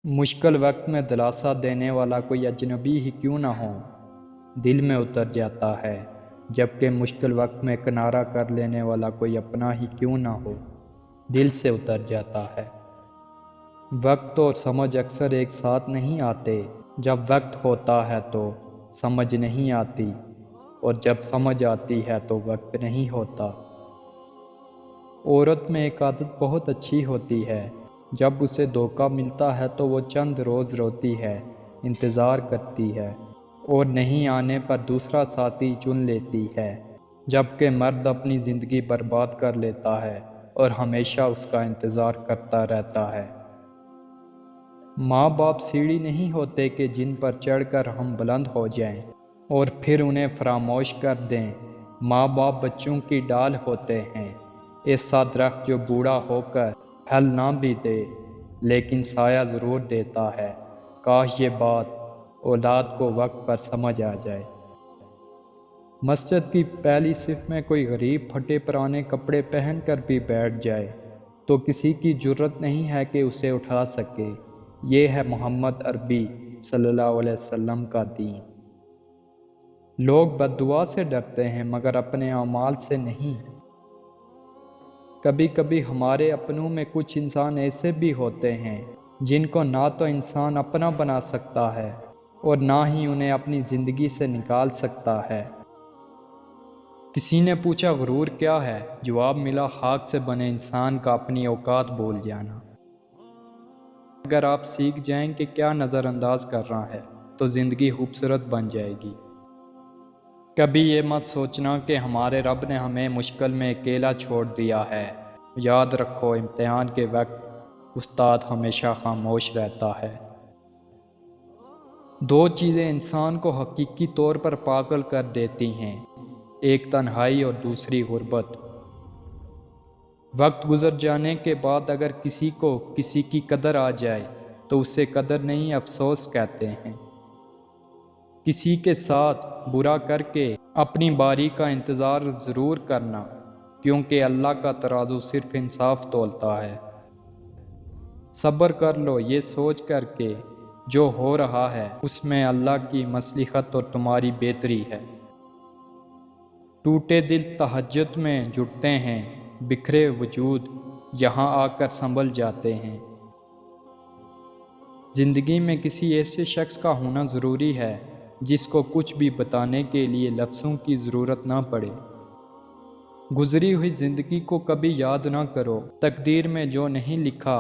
مشکل وقت میں دلاسا دینے والا کوئی اجنبی ہی کیوں نہ ہو، دل میں اتر جاتا ہے، جبکہ مشکل وقت میں کنارہ کر لینے والا کوئی اپنا ہی کیوں نہ ہو، دل سے اتر جاتا ہے۔ وقت اور سمجھ اکثر ایک ساتھ نہیں آتے۔ جب وقت ہوتا ہے تو سمجھ نہیں آتی، اور جب سمجھ آتی ہے تو وقت نہیں ہوتا۔ عورت میں ایک عادت بہت اچھی ہوتی ہے، جب اسے دھوکہ ملتا ہے تو وہ چند روز روتی ہے، انتظار کرتی ہے، اور نہیں آنے پر دوسرا ساتھی چن لیتی ہے، جبکہ مرد اپنی زندگی برباد کر لیتا ہے اور ہمیشہ اس کا انتظار کرتا رہتا ہے۔ ماں باپ سیڑھی نہیں ہوتے کہ جن پر چڑھ کر ہم بلند ہو جائیں اور پھر انہیں فراموش کر دیں۔ ماں باپ بچوں کی ڈال ہوتے ہیں، ایسا درخت جو بوڑھا ہو کر پھل نہ بھی دے لیکن سایہ ضرور دیتا ہے۔ کاش یہ بات اولاد کو وقت پر سمجھ آ جائے۔ مسجد کی پہلی صف میں کوئی غریب پھٹے پرانے کپڑے پہن کر بھی بیٹھ جائے تو کسی کی جرت نہیں ہے کہ اسے اٹھا سکے۔ یہ ہے محمد عربی صلی اللہ علیہ وسلم کا دین۔ لوگ بد دعا سے ڈرتے ہیں مگر اپنے اعمال سے نہیں۔ کبھی کبھی ہمارے اپنوں میں کچھ انسان ایسے بھی ہوتے ہیں جن کو نہ تو انسان اپنا بنا سکتا ہے اور نہ ہی انہیں اپنی زندگی سے نکال سکتا ہے۔ کسی نے پوچھا غرور کیا ہے؟ جواب ملا خاک سے بنے انسان کا اپنی اوقات بھول جانا۔ اگر آپ سیکھ جائیں کہ کیا نظر انداز کر رہا ہے تو زندگی خوبصورت بن جائے گی۔ کبھی یہ مت سوچنا کہ ہمارے رب نے ہمیں مشکل میں اکیلا چھوڑ دیا ہے۔ یاد رکھو امتحان کے وقت استاد ہمیشہ خاموش رہتا ہے۔ دو چیزیں انسان کو حقیقی طور پر پاگل کر دیتی ہیں، ایک تنہائی اور دوسری غربت۔ وقت گزر جانے کے بعد اگر کسی کو کسی کی قدر آ جائے تو اسے قدر نہیں افسوس کہتے ہیں۔ کسی کے ساتھ برا کر کے اپنی باری کا انتظار ضرور کرنا، کیونکہ اللہ کا ترازو صرف انصاف تولتا ہے۔ صبر کر لو یہ سوچ کر کے جو ہو رہا ہے اس میں اللہ کی مصلحت اور تمہاری بہتری ہے۔ ٹوٹے دل تہجد میں جٹتے ہیں، بکھرے وجود یہاں آ کر سنبھل جاتے ہیں۔ زندگی میں کسی ایسے شخص کا ہونا ضروری ہے جس کو کچھ بھی بتانے کے لیے لفظوں کی ضرورت نہ پڑے۔ گزری ہوئی زندگی کو کبھی یاد نہ کرو، تقدیر میں جو نہیں لکھا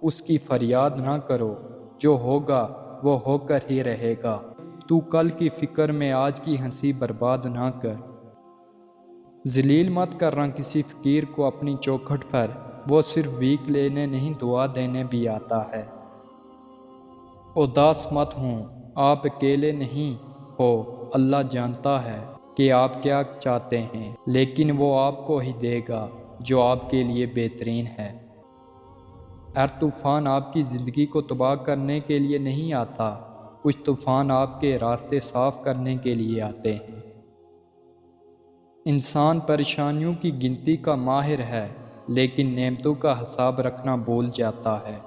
اس کی فریاد نہ کرو، جو ہوگا وہ ہو کر ہی رہے گا۔ تو کل کی فکر میں آج کی ہنسی برباد نہ کر۔ ذلیل مت کرنا کسی فقیر کو اپنی چوکھٹ پر، وہ صرف بھیک لینے نہیں دعا دینے بھی آتا ہے۔ اداس مت ہوں، آپ اکیلے نہیں ہو، اللہ جانتا ہے کہ آپ کیا چاہتے ہیں، لیکن وہ آپ کو ہی دے گا جو آپ کے لیے بہترین ہے۔ ہر طوفان آپ کی زندگی کو تباہ کرنے کے لیے نہیں آتا، کچھ طوفان آپ کے راستے صاف کرنے کے لیے آتے ہیں۔ انسان پریشانیوں کی گنتی کا ماہر ہے لیکن نعمتوں کا حساب رکھنا بھول جاتا ہے۔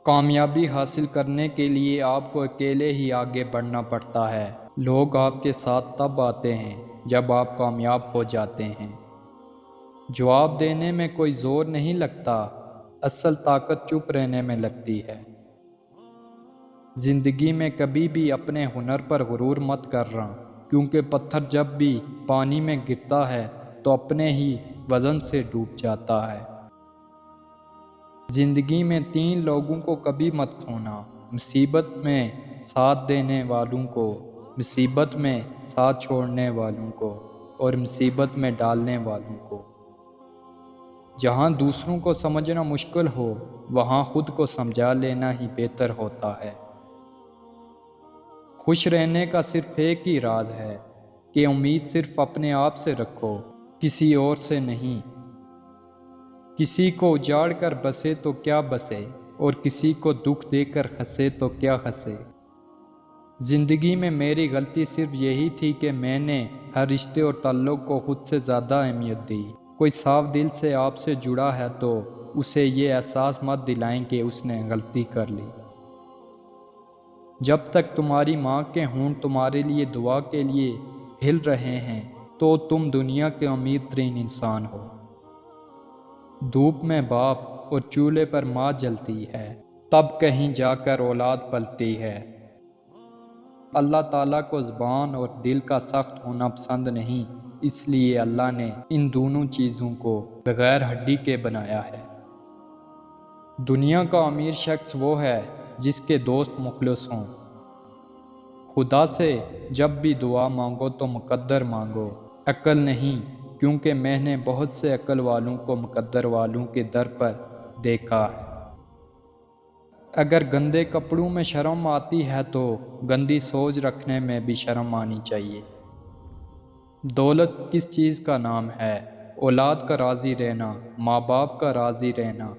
کامیابی حاصل کرنے کے لیے آپ کو اکیلے ہی آگے بڑھنا پڑتا ہے۔ لوگ آپ کے ساتھ تب آتے ہیں جب آپ کامیاب ہو جاتے ہیں۔ جواب دینے میں کوئی زور نہیں لگتا، اصل طاقت چپ رہنے میں لگتی ہے۔ زندگی میں کبھی بھی اپنے ہنر پر غرور مت کرنا، کیونکہ پتھر جب بھی پانی میں گرتا ہے تو اپنے ہی وزن سے ڈوب جاتا ہے۔ زندگی میں تین لوگوں کو کبھی مت کھونا، مصیبت میں ساتھ دینے والوں کو، مصیبت میں ساتھ چھوڑنے والوں کو، اور مصیبت میں ڈالنے والوں کو۔ جہاں دوسروں کو سمجھنا مشکل ہو وہاں خود کو سمجھا لینا ہی بہتر ہوتا ہے۔ خوش رہنے کا صرف ایک ہی راز ہے کہ امید صرف اپنے آپ سے رکھو، کسی اور سے نہیں۔ کسی کو اجاڑ کر بسے تو کیا بسے، اور کسی کو دکھ دے کر ہنسے تو کیا ہنسے۔ زندگی میں میری غلطی صرف یہی تھی کہ میں نے ہر رشتے اور تعلق کو خود سے زیادہ اہمیت دی۔ کوئی صاف دل سے آپ سے جڑا ہے تو اسے یہ احساس مت دلائیں کہ اس نے غلطی کر لی۔ جب تک تمہاری ماں کے ہونٹ تمہارے لیے دعا کے لیے ہل رہے ہیں تو تم دنیا کے امیر ترین انسان ہو۔ دھوپ میں باپ اور چولہے پر ماں جلتی ہے، تب کہیں جا کر اولاد پلتی ہے۔ اللہ تعالیٰ کو زبان اور دل کا سخت ہونا پسند نہیں، اس لیے اللہ نے ان دونوں چیزوں کو بغیر ہڈی کے بنایا ہے۔ دنیا کا امیر شخص وہ ہے جس کے دوست مخلص ہوں۔ خدا سے جب بھی دعا مانگو تو مقدر مانگو، عقل نہیں، کیونکہ میں نے بہت سے عقل والوں کو مقدر والوں کے در پر دیکھا ہے۔ اگر گندے کپڑوں میں شرم آتی ہے تو گندی سوچ رکھنے میں بھی شرم آنی چاہیے۔ دولت کس چیز کا نام ہے؟ اولاد کا راضی رہنا، ماں باپ کا راضی رہنا،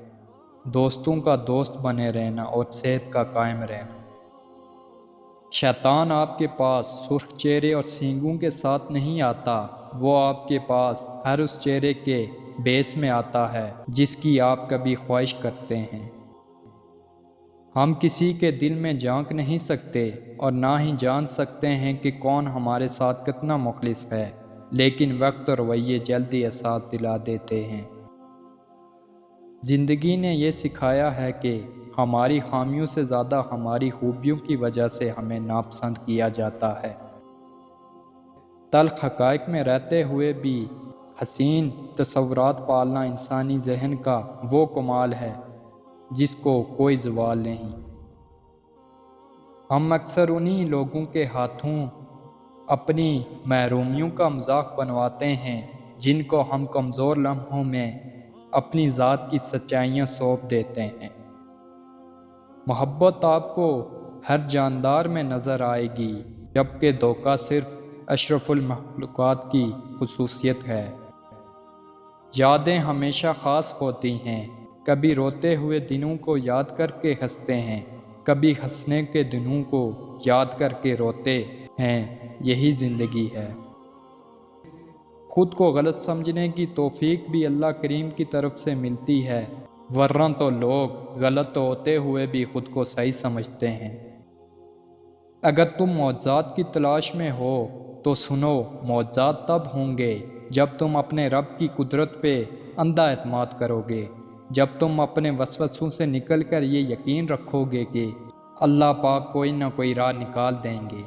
دوستوں کا دوست بنے رہنا اور صحت کا قائم رہنا۔ شیطان آپ کے پاس سرخ چہرے اور سینگوں کے ساتھ نہیں آتا، وہ آپ کے پاس ہر اس چہرے کے بیس میں آتا ہے جس کی آپ کبھی خواہش کرتے ہیں۔ ہم کسی کے دل میں جھانک نہیں سکتے اور نہ ہی جان سکتے ہیں کہ کون ہمارے ساتھ کتنا مخلص ہے، لیکن وقت اور رویے جلدی احساس دلا دیتے ہیں۔ زندگی نے یہ سکھایا ہے کہ ہماری خامیوں سے زیادہ ہماری خوبیوں کی وجہ سے ہمیں ناپسند کیا جاتا ہے۔ تلخ حقائق میں رہتے ہوئے بھی حسین تصورات پالنا انسانی ذہن کا وہ کمال ہے جس کو کوئی زوال نہیں۔ ہم اکثر انہی لوگوں کے ہاتھوں اپنی محرومیوں کا مذاق بنواتے ہیں جن کو ہم کمزور لمحوں میں اپنی ذات کی سچائیاں سونپ دیتے ہیں۔ محبت آپ کو ہر جاندار میں نظر آئے گی، جبکہ دھوکہ صرف اشرف المخلوقات کی خصوصیت ہے۔ یادیں ہمیشہ خاص ہوتی ہیں، کبھی روتے ہوئے دنوں کو یاد کر کے ہنستے ہیں، کبھی ہنسنے کے دنوں کو یاد کر کے روتے ہیں، یہی زندگی ہے۔ خود کو غلط سمجھنے کی توفیق بھی اللہ کریم کی طرف سے ملتی ہے، ورنہ تو لوگ غلط ہوتے ہوئے بھی خود کو صحیح سمجھتے ہیں۔ اگر تم معجزات کی تلاش میں ہو تو سنو، معجزات تب ہوں گے جب تم اپنے رب کی قدرت پہ اندھا اعتماد کرو گے، جب تم اپنے وسوسوں سے نکل کر یہ یقین رکھو گے کہ اللہ پاک کوئی نہ کوئی راہ نکال دیں گے۔